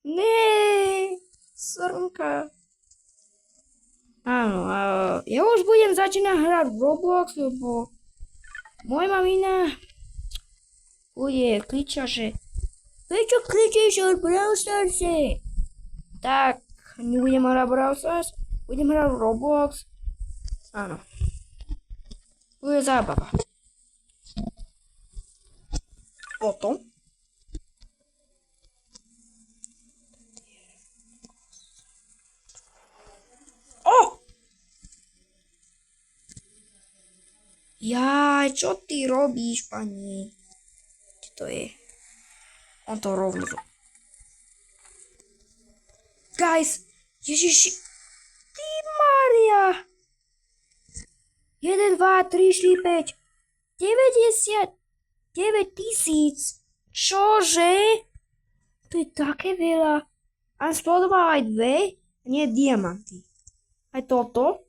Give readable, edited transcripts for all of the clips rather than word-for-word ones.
Nie, srnka. Áno, ja už budem začínať hrať Roblox, lebo moja mamina bude kričať, že prečo kričíš od Brawl Starse? Tak, nebudem hrať Brawl Stars, budem hrať Roblox. Áno. Bude zábava. Potom. Jaj, čo ty robíš, pani? Čo to je? On to rovno. Guys, Ježiši. Ty Maria. 1, 2, 3, 4, 5. 99 000. Čože? To je také veľa. A spodobal aj 2, nie diamanty. Aj toto.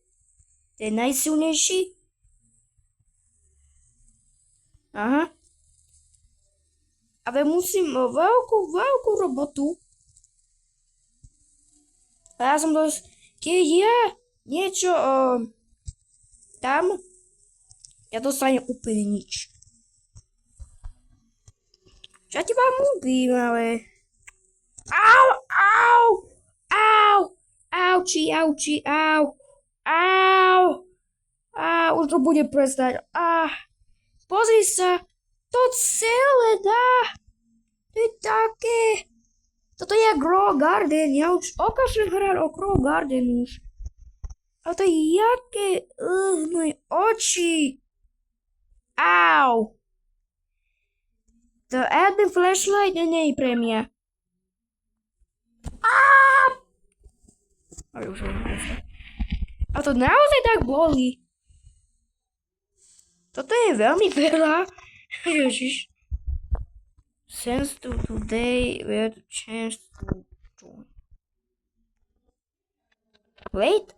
To je najsilnejší. Aha. Ale musím veľkú robotu. A ja som dosť... Keď ja niečo tam, ja dostanem úplne nič. Čo ja ti vám ľúbim, ale... Au, au, au, auči, au, au, už to bude prestať. Pozri sa, to celé dá. To je také. Toto je Grow Garden, ja už okašľam hrať o Grow Garden už. A to je jaké, moje oči. Au. To jeden flashlight nie je pre mňa. A to naozaj tak boli. Toto je veľmi veľa. Ježiš. Since today we have the chance to join. Late?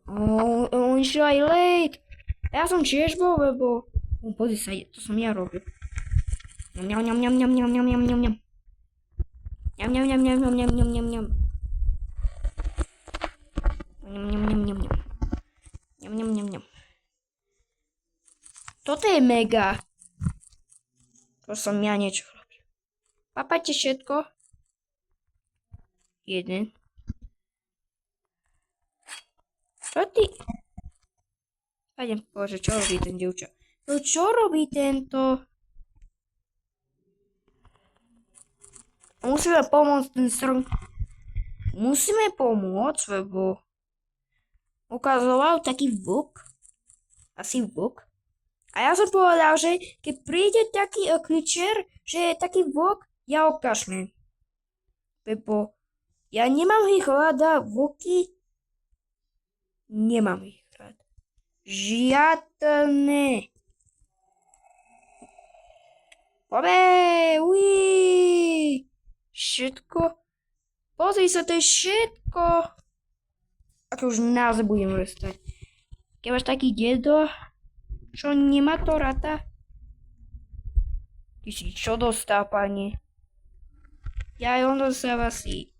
On išiel aj late. Ja som tiež bol, lebo... Pozri sa, to som ja robil. Ňam, ňam, ňam, ňam, ňam, ňam, ňam, ňam, ňam. Ňam, ňam, ňam, ňam, ňam, ňam, ňam, ňam, ňam. Ňam, ňam, ňam, ňam, ňam. Ňam, ňam, ňam, ňam. Toto je mega. To som ja niečo robil. Papajte všetko. 1. Čo ty? Bože, čo robí ten dievča? No čo robí tento? Musíme pomôcť ten strom. Musíme pomôcť, lebo ukazoval taký vlk. Asi vlk. A ja som povedal, že keď príde taký kričer, že je taký vlk, ja okašľam. Lebo ja nemám ich rada, vlky. Nemám ich rád. Žiadne. Uí. Všetko. Pozri sa, to je všetko. Ako už naozaj budem restať. Keď máš taký dedo, čo nemá to rata? Ty si čo dostal, pani? Ja on dostal asi.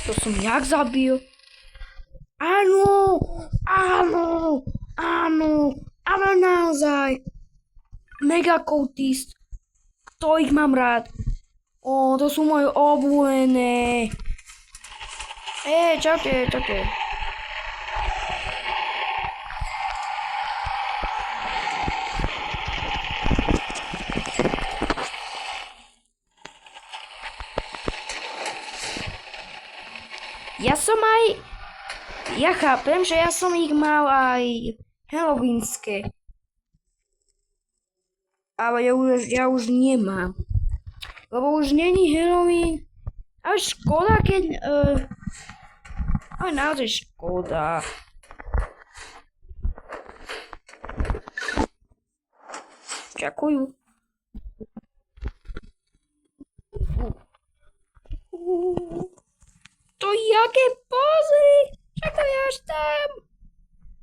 To som jak zabil? Áno, áno, áno, áno naozaj. Mega kultist. To ich mám rád. To sú moje obľúbené. Čaute, čaute. Ja chápem, že ja som ich mal aj halloweenské. Ale ja už nemám. Lebo už není Halloween. Ale škoda, keď... ale naozaj škoda. Ďakujem. To jaké pozri! Čakaj až tam!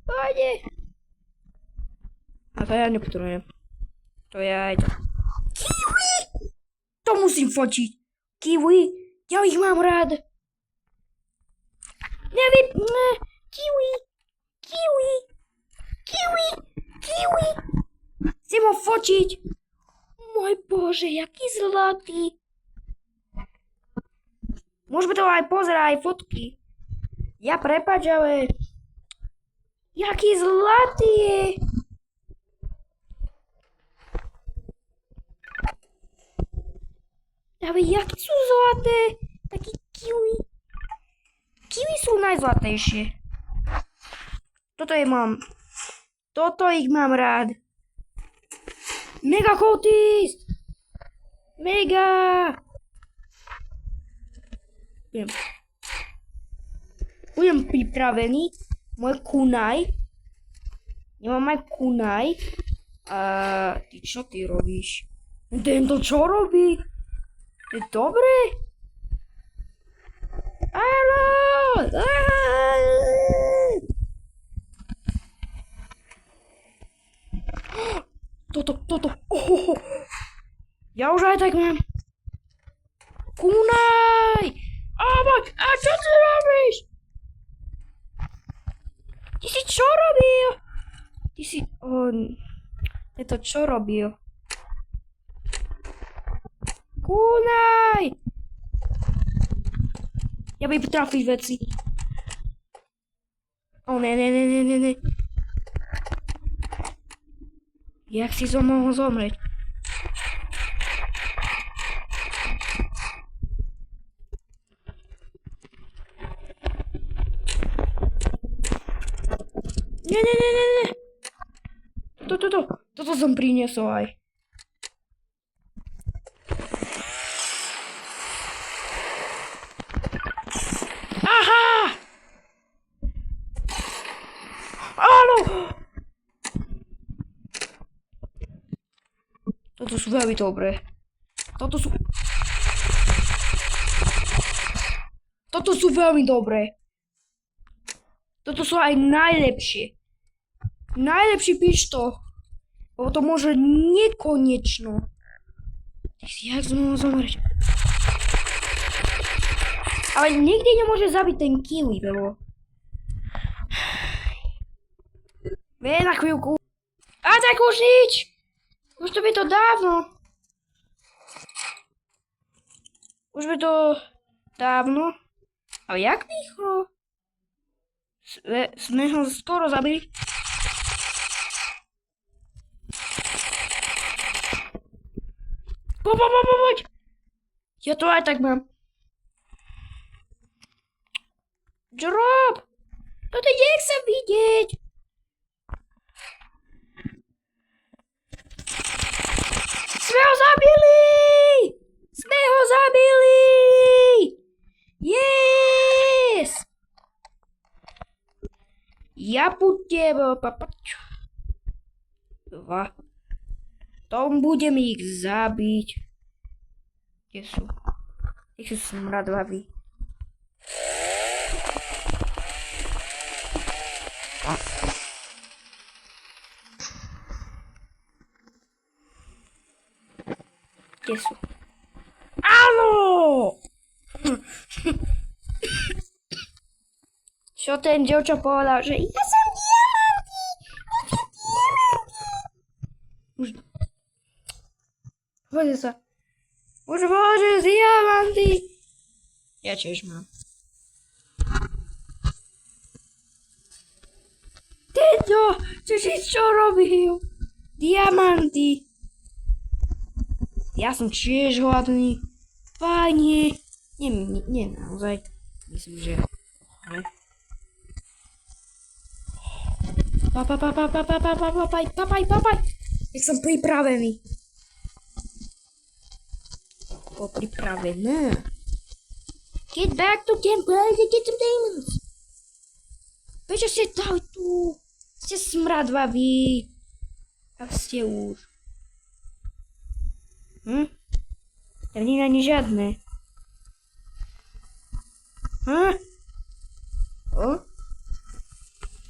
Pojde. A to ja nepotrebujem. To ja aj to. Kiwi! To musím fotiť. Kiwi, ja ich mám rád. Kiwi, kiwi, kiwi, kiwi. Chcem ho fotiť. Môj Bože, jaký zlatý. Môžeme to aj pozerať, aj fotky. Ja prepáč, ale... Jaký zlatý je. Ale jaký sú zlaté. Taký kiwi. Kiwi sú najzlatejšie. Toto ich mám rád. Mega Kotis! Mega! Budem pripravený. Môj kunaj. Nemám aj kunaj. A ty čo ty robíš? Tento čo robí? Je dobré? Áno! Toto. Oh. Ja už aj tak mám. Kunaj! A čo ty robíš? Ty si čo robil? To čo robil? Kunaj! Ja budem trafiť veci. Ne. Jak si mohol zomrieť? Ne. Toto som priniesol aj. Aha! Áno! Toto sú veľmi dobré. Toto sú veľmi dobré. Toto sú aj najlepšie. Najlepší pištol. Lebo to môže nekonečno. Jak som mohol zomrieť? Ale nikdy nemôže zabiť ten kiwi, lebo... Vie na chvíľku. A tak už nič. Už to by to dávno. Ale jak rýchlo? Sme ho skoro zabili. Poď. Ja to aj tak mám. Drop! Toto nechcem vidieť. Sme ho zabili! Yes! Ja budem... Tom budem ich zabiť. Kde sú? Ich sú smradlaví. Kde sú? Áno! Čo ten Jojo povedal, že ja som diamanty! Už... Poďte sa. Už môže diamanty! Ja tiež mám. Tento, čo robil? Diamanty. Ja som tiež hladný. Fajne. Nie naozaj. Myslím, že... Papaj. Jak som pripravený. Pripravené. Get back to camp, guys, and get some diamonds. Prečo ste dali tu? Ste smradvaví. A ste už. Tam nie je ani žiadne.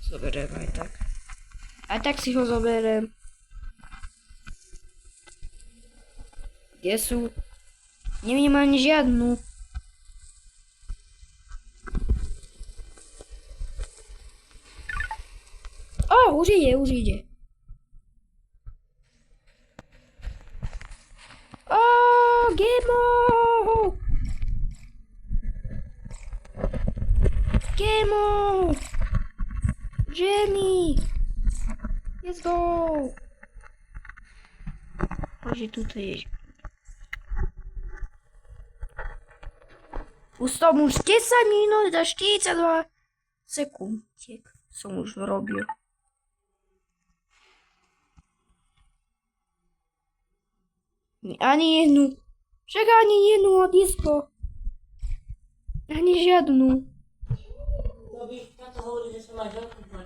Zoberiem aj tak. Aj tak si ho zoberiem. Kde sú? Nevidím ani žiadnu. Už ide. Gemo! Jamie! Let's go! Bože, tuto je. Už som už 10 minút a 42 sekundiek som už robil. Ani jednu. Však ani jednu odisko. Ani žiadnu. Na to hovorí, že sa máš odkúpať.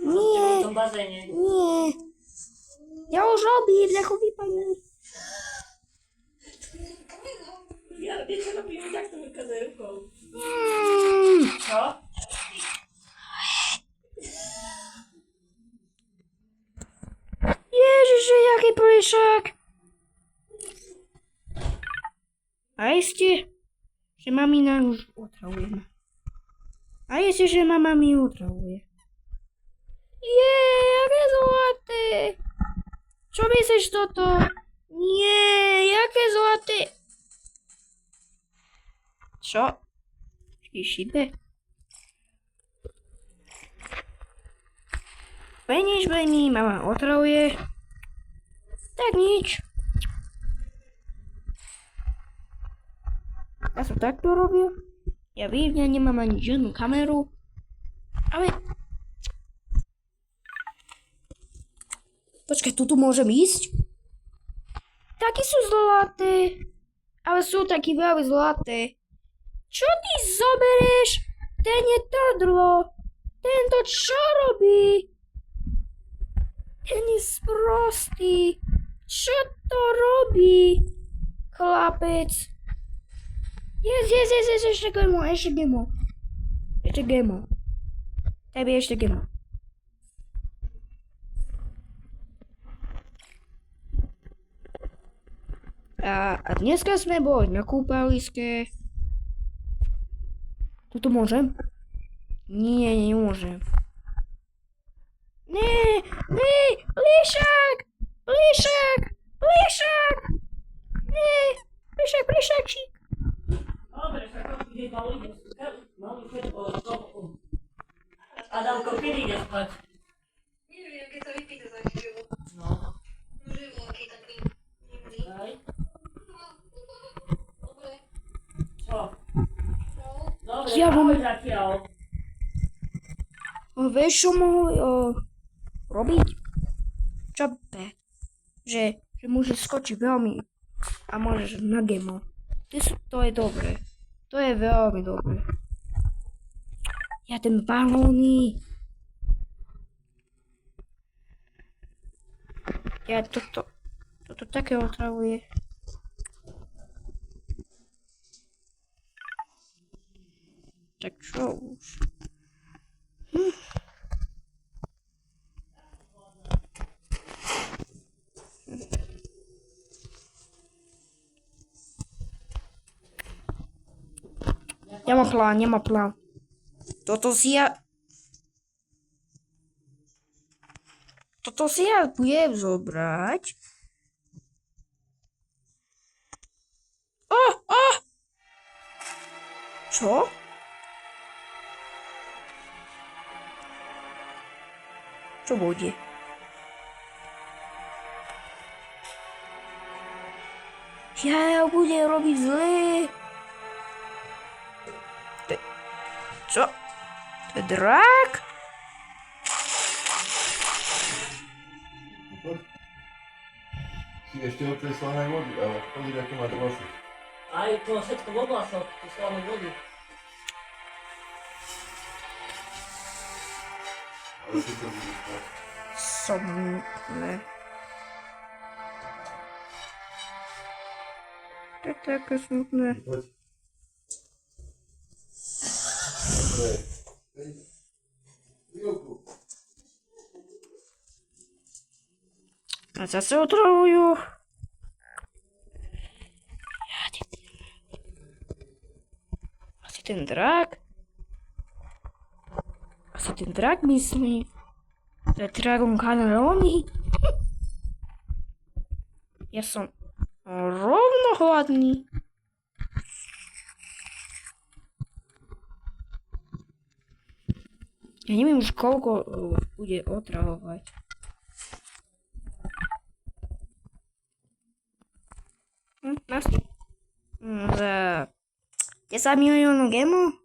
Nie. V tom bazéne. Nie. Ja už robím, ako vypadne. Ja vieš, čo robím, takto vykazuje rukou. Čo? Ježiši, jaký plišák. A iste, že mamina už otravuje. A iste, že mama mi otravuje. Aké zlaté. Čo myslíš toto? Nie, jaké zlaté. Čo? Šibe? Nič, mama otravuje. Tak nič. Ja som takto robil. Ja vím, ja nemám ani žiadnu kameru. Ale... Počkaj, tu môžem ísť? Takí sú zlaté. Ale sú takí veľmi zlaté. Čo ty zoberieš? Ten je trdlo. Tento čo robí? Ten je sprostý. Čo to robí? Chlapec. Ešte gemo. Tebe ešte gemo. A dneska sme boli na kúpaliske. Tuto môžem? Nie, nemôžem. Nie, plišák! Nie, plišáčik. Dobre, sa to ide malý chodí po stopu. Adamko, kedy ide spať? Neviem, keď sa vypýta za chvíľu. No. Môže nejaký taký divný. Aj? Dobre. Čo? No. Dobre, Ja mám- ahoj zatiaľ. Vieš, čo mohli robiť? Čo be? Že môžeš skočiť veľmi a môžeš na gemo. To je dobré. To je veľmi dobré. Ja ten balóny. Ja toto také otravuje. Tak čo už? Nemá plán. Toto si ja budem zobrať. Čo? Čo bude? Ja budem robiť zlé. Čo? To je drak? Si ešte od tej slanej vody, ale pozri, aké máš vlasy. Aj to všetko v oblasoch, to slavné vody. Ale si to budeš spať. Somkne. To je také smutné. Poď. Dobre. Chvíľku. A zase otravujú. ten drak? Asi ten drak myslí. To je Dragon Cannelloni. Ja som rovno hladný. Ja neviem už koľko bude otravovať. Asi. Za 10 miliónov gemov?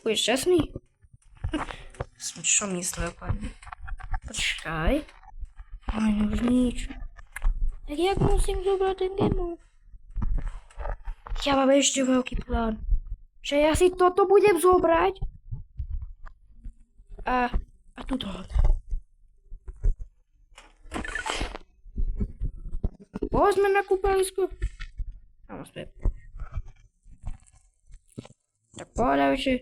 Budeš šťastný? Som čo myslel, pani? Počkaj. Aj už nič. Tak jak musím zobrať ten gemov? Ja mám ešte veľký plán. Že ja si toto budem zobrať. A tuto. Poďme na kúpalisko. Áno, späť. Tak povedaj, že...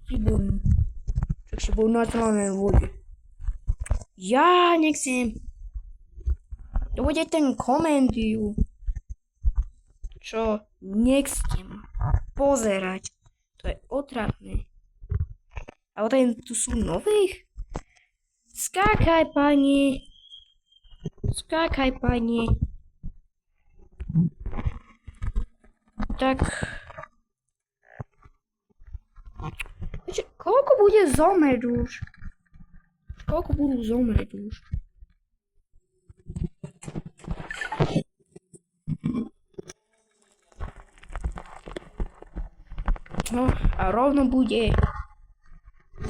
Výborný. Tak si bol na tlanej vode. Ja nechcem. To bude ten komendiu. Čo nechcem pozerať. To je otravné. Ale tu sú nových? Skákaj, pani. Skákaj, pani. Tak... Koľko bude zomrieť už? Koľko budú zomrieť už? No a rovno bude.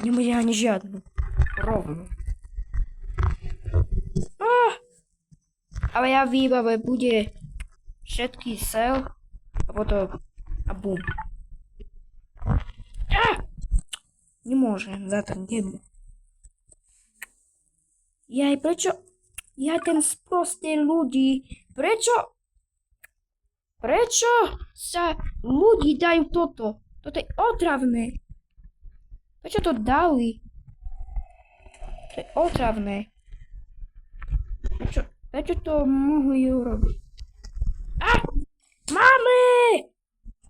Nebude ani žiadnu. Rovno. Ale ja výbave bude všetky sel a potom a bum. Nemôžem za ten gemu. Jaj, prečo? Ja ten sprostý ľudí. Prečo sa ľudí dajú toto? Toto je otravné. Prečo to dali? To je otravné. Prečo to mohli urobiť? Máme!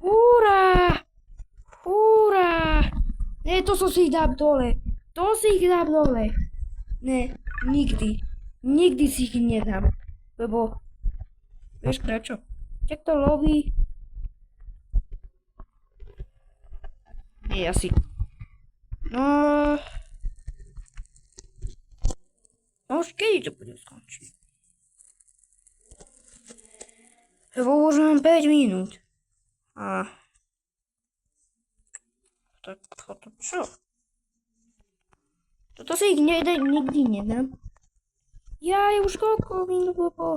Hurá! Hurá! Ne, to som si ich dám dole. To si ich dám dole. Ne, nikdy. Nikdy si ich nedám. Lebo... Vieš prečo? Jak to loví? Nie, asi... No... už kedy to bude skončiť? Lebo už mám 5 minút. Tak potom čo? Toto si ich nikdy nedám. Ja už koľko minút bolo?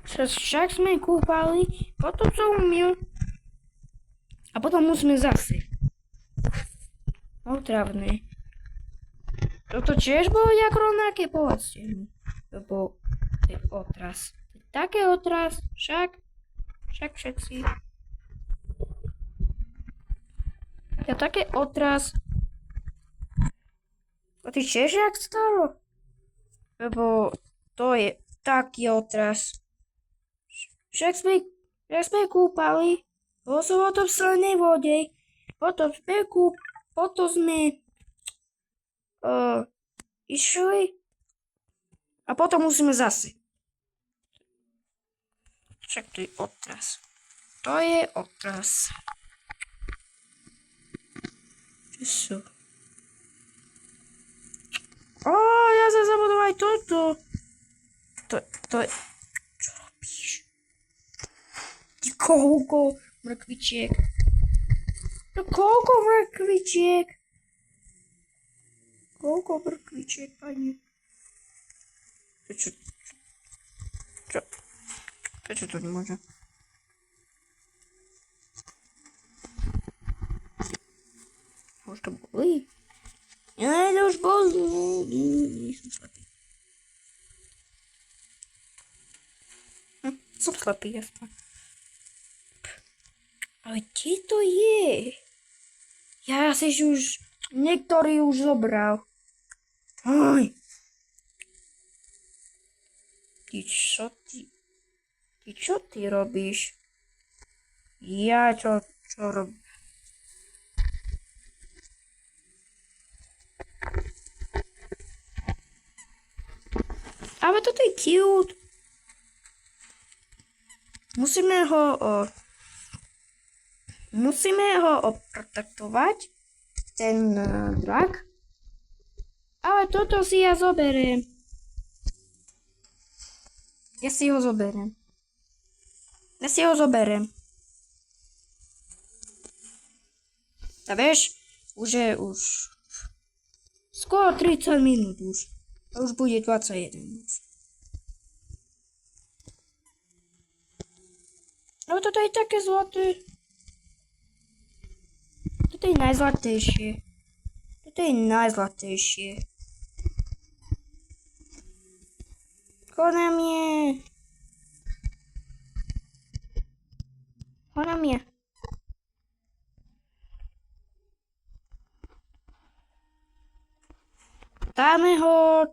Však sme kúpali, potom som umil. A potom musíme zase. Otravné. Toto tiež bolo jak rovnaké, povedzte mi. Lebo to je otras. Také otras, však všetci. Ja také otras. A ty tiež jak staro? Lebo to je taký otras. Však sme kúpali, bolo som o tom v slanej vode, potom sme išli a potom musíme zase. Však to je otras. To je otras. Čo sú? Ja sa zabudol aj toto. To je... Čo robíš? Ty koľko mrkvičiek? No koľko mrkvičiek? Koľko mrkvičiek, pani? Prečo to nemôže? Už to bolí? Ja, to už bolí. Nie som slepý. Som slepý, jasno. Ale kde to je? Ja si už... Niektorý už zobral. Oj. Ty čo ty? Ty čo ty robíš? Ja čo robím? Ale toto je cute. Musíme ho oprotektovať, ten drak. Ale toto si ja zoberiem. Ja si ho zoberiem. A vieš, už skoro 30 minút už. A už bude 21 už. No toto je také zlaté. Toto je najzlatejšie. Ona mnie. Dáme ho.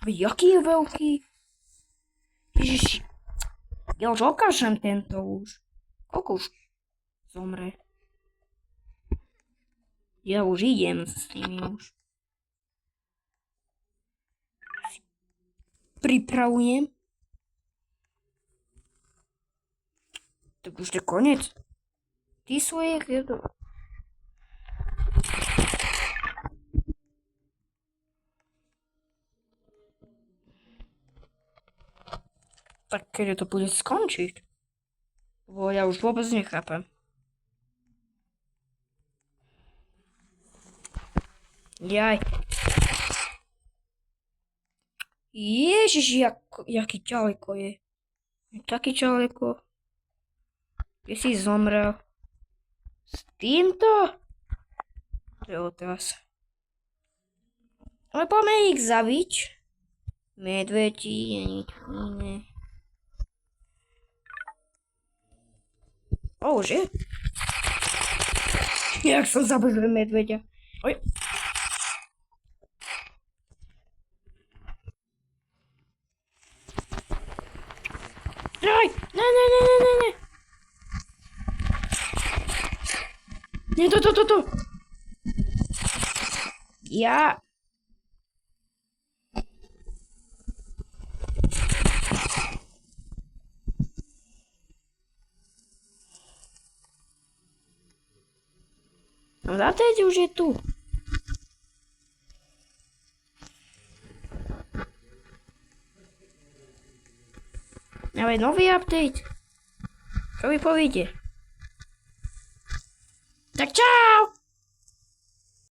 Jaký je veľký? Ježiši. Ja už okážem tento už. Koľko už zomre? Ja už idem s nimi už. Pripravujem. Tak už je konec. Ty svoje jedo. Tak keď to bude skončiť? Bo ja už vôbec nechápem. Jaj. Ježiš, jaký ďaleko je. Taký ďaleko. Kde si zomrel? S týmto? To je otázka. Ale poďme ich zabiť. Medvedí a nič iné. Že? Jak som zabil medveďa. Oj. Aj, ne. Nie, to. Ja. No a teď už je tu. Ale nový update. Čo vy poviete? Tak čau!